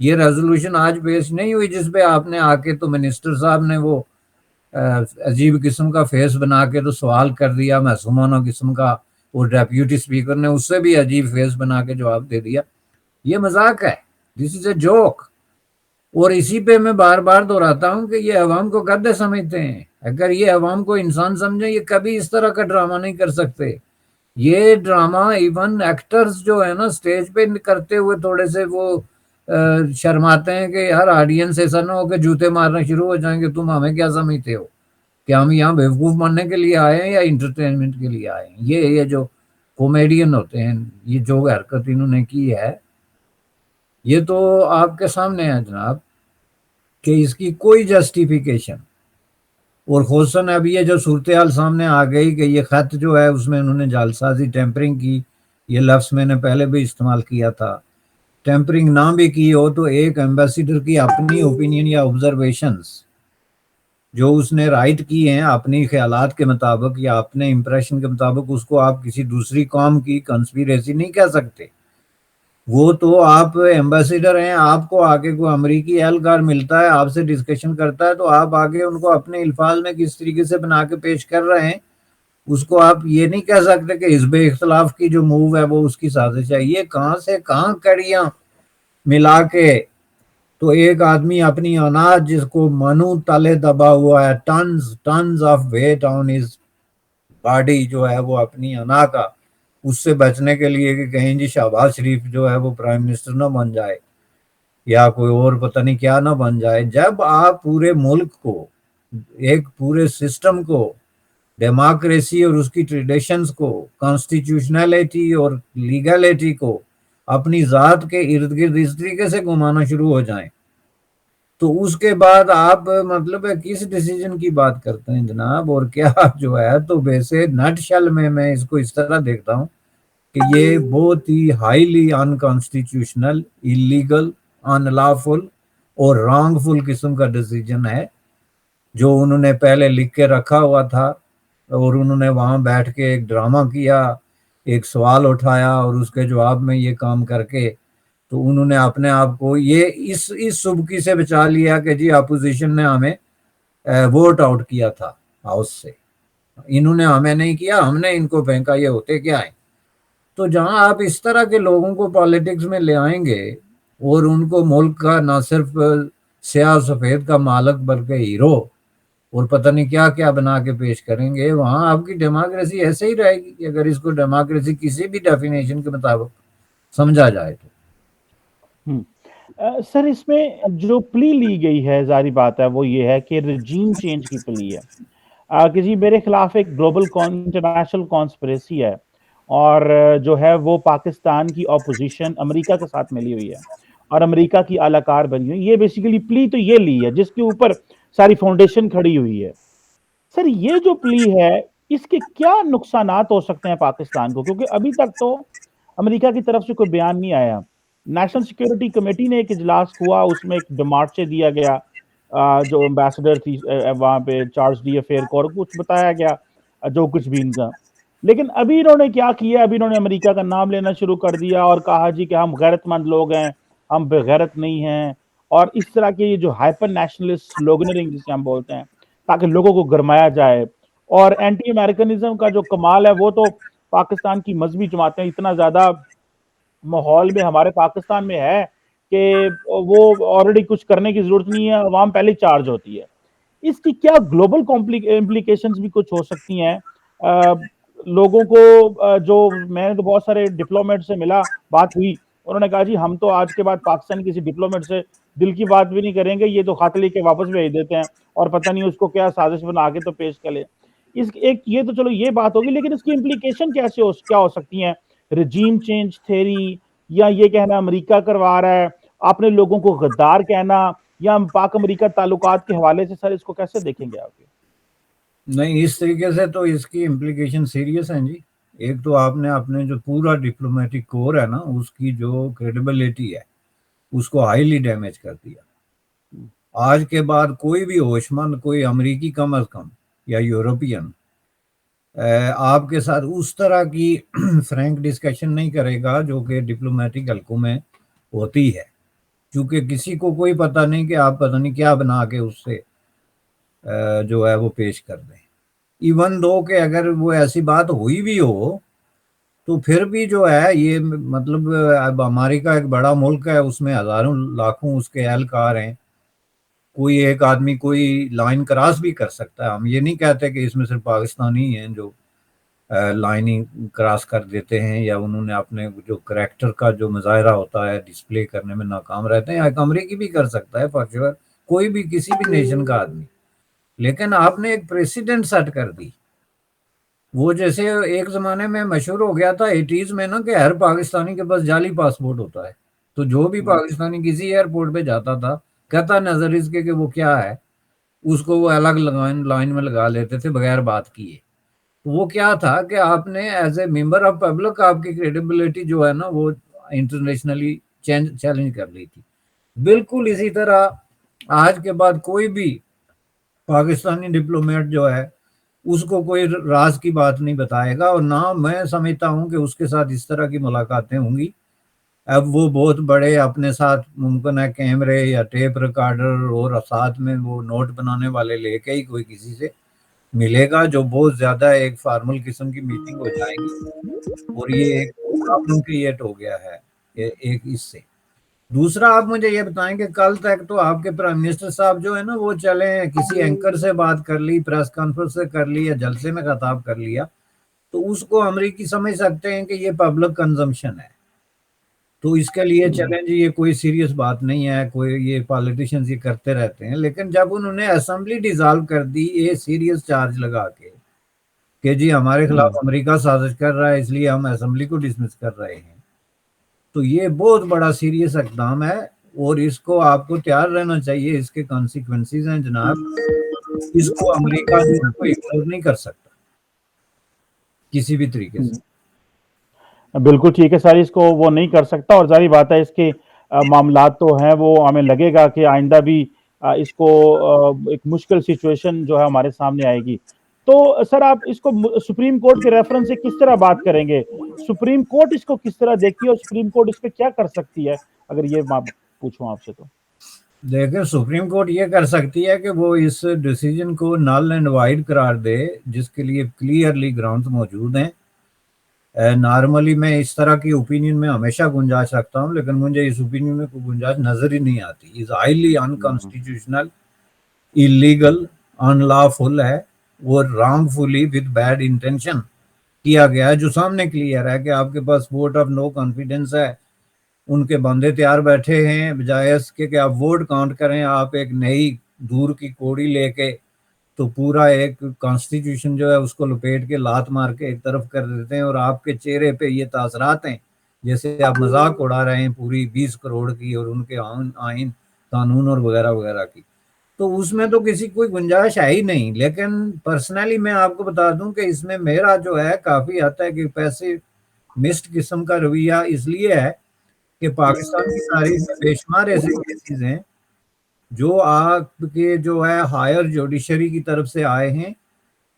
یہ ریزولوشن آج پیش نہیں ہوئی جس پہ آپ نے آ کے تو منسٹر صاحب نے وہ عجیب قسم کا فیس بنا کے تو سوال کر دیا، معصومانہ قسم کا، اور ڈیپیوٹی اسپیکر نے اس سے بھی عجیب فیس بنا کے جواب دے دیا. یہ مذاق ہے، دس از اے جوک. اور اسی پہ میں بار بار دہراتا ہوں کہ یہ عوام کو گدے سمجھتے ہیں. اگر یہ عوام کو انسان سمجھیں یہ کبھی اس طرح کا ڈرامہ نہیں کر سکتے. یہ ڈرامہ ایون ایکٹرز جو ہے نا اسٹیج پہ کرتے ہوئے تھوڑے سے وہ شرماتے ہیں کہ ہر آڈینس ایسا نہ ہو کہ جوتے مارنا شروع ہو جائیں گے تم ہمیں کیا سمجھتے ہو کہ ہم یہاں بیوقوف بننے کے لیے آئے ہیں یا انٹرٹینمنٹ کے لیے آئے ہیں. یہ جو کامیڈین ہوتے ہیں، یہ جو حرکت انہوں نے کی ہے یہ تو آپ کے سامنے ہے جناب کہ اس کی کوئی جسٹیفیکیشن. اور خصوصاً اب یہ جو صورتحال سامنے آ گئی کہ یہ خط جو ہے اس میں انہوں نے جعلسازی ٹیمپرنگ کی، یہ لفظ میں نے پہلے بھی استعمال کیا تھا. ٹیمپرنگ نہ بھی کی ہو تو ایک ایمبیسیڈر کی اپنی اوپینین یا آبزرویشنز جو اس نے رائٹ کی ہیں اپنی خیالات کے مطابق یا اپنے امپریشن کے مطابق، اس کو آپ کسی دوسری قوم کی کنسپیریسی نہیں کہہ سکتے. وہ تو آپ ایمبیسیڈر ہیں، آپ کو آگے کوئی امریکی اہلکار ملتا ہے آپ سے ڈسکشن کرتا ہے تو آپ آگے ان کو اپنے الفاظ میں کس طریقے سے بنا کے پیش کر رہے ہیں، اس کو آپ یہ نہیں کہہ سکتے کہ حزب اختلاف کی جو موو ہے وہ اس کی سازش ہے. یہ کہاں سے کہاں کڑیاں ملا کے تو ایک آدمی اپنی اناج جس کو منو تلے دبا ہوا ہے، tons of weight on his body جو ہے وہ اپنی انا کا، اس سے بچنے کے لیے کہ کہیں جی شہباز شریف جو ہے وہ پرائم منسٹر نہ بن جائے یا کوئی اور پتہ نہیں کیا نہ بن جائے. جب آپ پورے ملک کو، ایک پورے سسٹم کو، ڈیموکریسی اور اس کی ٹریڈیشنز کو، کانسٹیٹیوشنلٹی اور لیگلٹی کو اپنی ذات کے ارد گرد اس طریقے سے گھمانا شروع ہو جائیں تو اس کے بعد آپ مطلب ہے کس ڈیسیجن کی بات کرتے ہیں جناب. اور کیا جو ہے تو ویسے نٹ شل میں اس کو اس طرح دیکھتا ہوں کہ یہ بہت ہی ہائیلی انکانسٹیٹیوشنل، ایلیگل، ان لافل اور رانگ فل قسم کا ڈیسیجن ہے جو انہوں نے پہلے لکھ کے رکھا ہوا تھا. اور انہوں نے وہاں بیٹھ کے ایک ڈرامہ کیا، ایک سوال اٹھایا اور اس کے جواب میں یہ کام کر کے تو انہوں نے اپنے آپ کو یہ اس سبکی سے بچا لیا کہ جی اپوزیشن نے ہمیں ووٹ آؤٹ کیا تھا ہاؤس سے، انہوں نے ہمیں نہیں کیا، ہم نے ان کو پھینکا، یہ ہوتے کیا ہیں. تو جہاں آپ اس طرح کے لوگوں کو پالیٹکس میں لے آئیں گے اور ان کو ملک کا نہ صرف سیاہ سفید کا مالک بلکہ ہیرو اور پتہ نہیں کیا کیا بنا کے پیش کریں گے، وہاں آپ کی ڈیموکریسی ایسے ہی رہے گی اگر اس کو ڈیموکریسی کسی بھی ڈیفینیشن کے مطابق سمجھا جائے تو. سر اس میں جو پلی لی گئی ہے ظاہری بات ہے وہ یہ ہے کہ رجیم چینج کی پلی ہے کہ جی میرے خلاف ایک گلوبل انٹرنیشنل کانسپریسی ہے اور جو ہے وہ پاکستان کی اپوزیشن امریکہ کے ساتھ ملی ہوئی ہے اور امریکہ کی اعلی کار بنی ہوئی. یہ بیسیکلی پلی تو یہ لی ہے جس کے اوپر ساری فاؤنڈیشن کھڑی ہوئی ہے. سر یہ جو پلی ہے اس کے کیا نقصانات ہو سکتے ہیں پاکستان کو، کیونکہ ابھی تک تو امریکہ کی طرف سے کوئی بیان نہیں آیا. نیشنل سیکیورٹی کمیٹی نے ایک اجلاس ہوا، اس میں ایک ڈیمارچے دیا گیا، جو امبیسڈر تھی وہاں پہ چارلس ڈی افیئر کو، اور کچھ بتایا گیا جو کچھ بھی ان کا. لیکن ابھی انہوں نے کیا کیا، ابھی انہوں نے امریکہ کا نام لینا شروع کر دیا اور کہا جی کہ ہم غیرت مند لوگ ہیں، ہم بغیرت نہیں ہیں، اور اس طرح کے یہ جو ہائپر نیشنلسٹ سلوگنرنگ جسے ہم بولتے ہیں تاکہ لوگوں کو گرمایا جائے. اور اینٹی امریکنزم کا جو کمال ہے وہ تو پاکستان کی مذہبی جماعتیں اتنا زیادہ ماحول میں ہمارے پاکستان میں ہے کہ وہ آلریڈی کچھ کرنے کی ضرورت نہیں ہے، عوام پہلے چارج ہوتی ہے. اس کی کیا گلوبل امپلیکیشنز بھی کچھ ہو سکتی ہیں؟ لوگوں کو جو میں نے تو بہت سارے ڈپلومیٹ سے ملا، بات ہوئی، انہوں نے کہا جی ہم تو آج کے بعد پاکستان کسی ڈپلومیٹ سے دل کی بات بھی نہیں کریں گے، یہ تو خط لے کے واپس بھیج دیتے ہیں اور پتہ نہیں اس کو کیا سازش بنا کے تو پیش کر لے. ایک یہ تو چلو یہ بات ہوگی، لیکن اس کی امپلیکیشن کیا ہو سکتی ہیں؟ رجیم چینج تھیری، یا یہ کہنا امریکہ کروا رہا ہے، اپنے لوگوں کو غدار کہنا، یا پاک امریکہ تعلقات کے حوالے سے سر اس کو کیسے دیکھیں گے آپ؟ نہیں، اس طریقے سے تو اس کی امپلیکیشن سیریس ہیں جی. ایک تو آپ نے اپنے جو پورا ڈپلومیٹک کور ہے نا اس کی جو کریڈیبلٹی ہے اس کو ہائیلی ڈیمیج کر دیا. آج کے بعد کوئی بھی ہوش مند، کوئی امریکی کم از کم یا یورپین آپ کے ساتھ اس طرح کی فرینک ڈسکشن نہیں کرے گا جو کہ ڈپلومیٹک حلقوں میں ہوتی ہے. چونکہ کسی کو کوئی پتہ نہیں کہ آپ پتہ نہیں کیا بنا کے اس سے جو ہے وہ پیش کر دیں. ایون دو کہ اگر وہ ایسی بات ہوئی بھی ہو تو پھر بھی جو ہے یہ مطلب اب امریکہ ایک بڑا ملک ہے، اس میں ہزاروں لاکھوں اس کے اہلکار ہیں، کوئی ایک آدمی کوئی لائن کراس بھی کر سکتا ہے. ہم یہ نہیں کہتے کہ اس میں صرف پاکستانی ہیں جو لائن کراس کر دیتے ہیں یا انہوں نے اپنے جو کریکٹر کا جو مظاہرہ ہوتا ہے ڈسپلے کرنے میں ناکام رہتے ہیں. ایک امریکی بھی کر سکتا ہے فار شیور، کوئی بھی کسی بھی نیشن کا آدمی. لیکن آپ نے ایک پریسیڈنٹ سیٹ کر دی. وہ جیسے ایک زمانے میں مشہور ہو گیا تھا 80s میں نا کہ ہر پاکستانی کے پاس جعلی پاسپورٹ ہوتا ہے، تو جو بھی پاکستانی کسی ایئرپورٹ پہ جاتا تھا کہتا نظر اس کے کہ وہ کیا ہے، اس کو وہ الگ لائن میں لگا لیتے تھے بغیر بات کیے. وہ کیا تھا کہ آپ نے as a member of public آپ کی کریڈیبلٹی جو ہے نا وہ انٹرنیشنلی چیلنج کر لی تھی. بالکل اسی طرح آج کے بعد کوئی بھی پاکستانی ڈپلومیٹ جو ہے اس کو کوئی راز کی بات نہیں بتائے گا، اور نہ میں سمجھتا ہوں کہ اس کے ساتھ اس طرح کی ملاقاتیں ہوں گی. اب وہ بہت بڑے اپنے ساتھ ممکن ہے کیمرے یا ٹیپ ریکارڈر اور ساتھ میں وہ نوٹ بنانے والے لے کے ہی کوئی کسی سے ملے گا، جو بہت زیادہ ایک فارمل قسم کی میٹنگ ہو جائے گی، اور یہ ایک پرابلم کریٹ ہو گیا ہے ایک اس سے. دوسرا آپ مجھے یہ بتائیں کہ کل تک تو آپ کے پرائم منسٹر صاحب جو ہے نا وہ چلے کسی اینکر سے بات کر لی، پریس کانفرنس سے کر لی یا جلسے میں خطاب کر لیا، تو اس کو امریکی سمجھ سکتے ہیں کہ یہ پبلک کنزمپشن ہے، تو اس کے لیے چلیں جی یہ کوئی سیریس بات نہیں ہے، کوئی یہ پالیٹیشنز یہ کرتے رہتے ہیں. لیکن جب انہوں نے اسمبلی ڈیزالو کر دی یہ سیریس چارج لگا کے کہ جی ہمارے خلاف امریکہ سازش کر رہا ہے اس لیے ہم اسمبلی کو ڈسمس کر رہے ہیں، تو یہ بہت بڑا سیریس اقدام ہے اور اس کو آپ کو تیار رہنا چاہیے. اس کے کانسیکوینسز ہیں جناب، اس کو امریکہ جو ہے کوئی اگنور نہیں کر سکتا کسی بھی طریقے سے. بالکل ٹھیک ہے سر، اس کو وہ نہیں کر سکتا، اور ظاہر بات ہے اس کے معاملات تو ہیں وہ ہمیں لگے گا کہ آئندہ بھی اس کو ایک مشکل سچویشن جو ہے ہمارے سامنے آئے گی. تو سر آپ اس کو سپریم کورٹ کے ریفرنس سے کس طرح بات کریں گے؟ سپریم کورٹ اس کو کس طرح دیکھتی ہے اور سپریم کورٹ اس پہ کیا کر سکتی ہے، اگر یہ پوچھوں آپ سے؟ تو دیکھیں سپریم کورٹ یہ کر سکتی ہے کہ وہ اس ڈیسیجن کو نل اینڈ وائڈ قرار دے، جس کے لیے کلیئرلی گراؤنڈز موجود ہیں. نارملی میں اس طرح کی اوپینین میں ہمیشہ گنجائش رکھتا ہوں، لیکن مجھے اس اوپینین میں کوئی گنجائش نظر ہی نہیں آتی. Is highly unconstitutional, illegal, in lawful ہے، وہ wrong fully with bad intention کیا گیا ہے، جو سامنے کلیئر ہے کہ آپ کے پاس ووٹ آف نو کانفیڈنس ہے. ان کے بندے تیار بیٹھے ہیں، بجائے اس کے کہ آپ ووٹ کاؤنٹ کریں آپ ایک نئی دور کی کوڑی لے کے تو پورا ایک کانسٹیٹیوشن جو ہے اس کو لپیٹ کے لات مار کے ایک طرف کر دیتے ہیں، اور آپ کے چہرے پہ یہ تاثرات ہیں جیسے آپ مذاق اڑا رہے ہیں پوری 20 کروڑ کی اور ان کے آئین قانون اور وغیرہ وغیرہ کی. تو اس میں تو کسی کوئی گنجائش ہے ہی نہیں. لیکن پرسنلی میں آپ کو بتا دوں کہ اس میں میرا جو ہے کافی حد تک کہ پیسے مسڈ قسم کا رویہ اس لیے ہے کہ پاکستان کی تاریخ میں بے شمار ایسے کیسز ہیں جو آپ کے جو ہے ہائر جوڈیشری کی طرف سے آئے ہیں،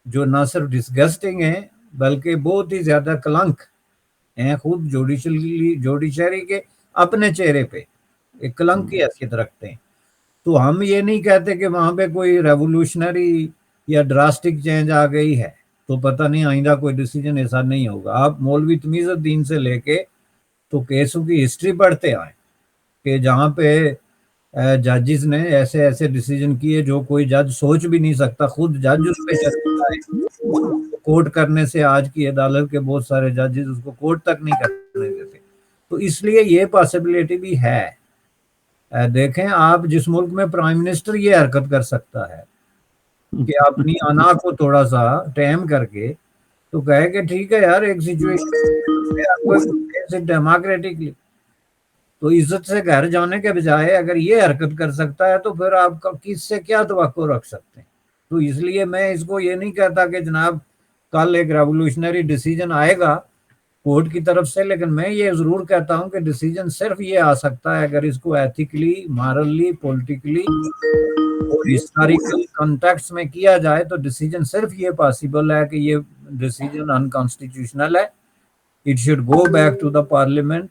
جو نہ صرف ڈسگسٹنگ ہیں بلکہ بہت ہی زیادہ کلنک ہیں خود جوڈیشری کے اپنے چہرے پہ ایک کلنک کی حیثیت رکھتے ہیں. تو ہم یہ نہیں کہتے کہ وہاں پہ کوئی ریولوشنری یا ڈراسٹک چینج آ گئی ہے تو پتہ نہیں آئندہ کوئی ڈیسیجن ایسا نہیں ہوگا. آپ مولوی تمیز الدین سے لے کے تو کیسوں کی ہسٹری پڑھتے آئیں کہ جہاں پہ ججز نے ایسے ایسے ڈیسیجن کیے جو کوئی جج سوچ بھی نہیں سکتا. خود جج اس پہ کوٹ کرنے سے آج کی عدالت کے بہت سارے ججز اس کو کوٹ تک نہیں کرنے دیتے. تو اس لیے یہ پاسبلٹی بھی ہے. دیکھیں آپ جس ملک میں پرائم منسٹر یہ حرکت کر سکتا ہے کہ اپنی انا کو تھوڑا سا ٹیم کر کے تو کہے کہ ٹھیک ہے یار ایک سچویشن ڈیموکریٹکلی تو عزت سے گھر جانے کے بجائے اگر یہ حرکت کر سکتا ہے تو پھر آپ کس سے کیا توقع رکھ سکتے ہیں. تو اس لیے میں اس کو یہ نہیں کہتا کہ جناب کل ایک ریولوشنری ڈیسیجن آئے گا کورٹ کی طرف سے، لیکن میں یہ ضرور کہتا ہوں کہ ڈیسیجن صرف یہ آ سکتا ہے اگر اس کو ایتھیکلی، مارلی، پولیٹیکلی اور ہسٹوریکل کنٹیکسٹ میں کیا جائے تو ڈیسیجن صرف یہ پاسبل ہے کہ یہ ڈیسیجن انکانسٹیٹیوشنل ہے. It should go back to the parliament.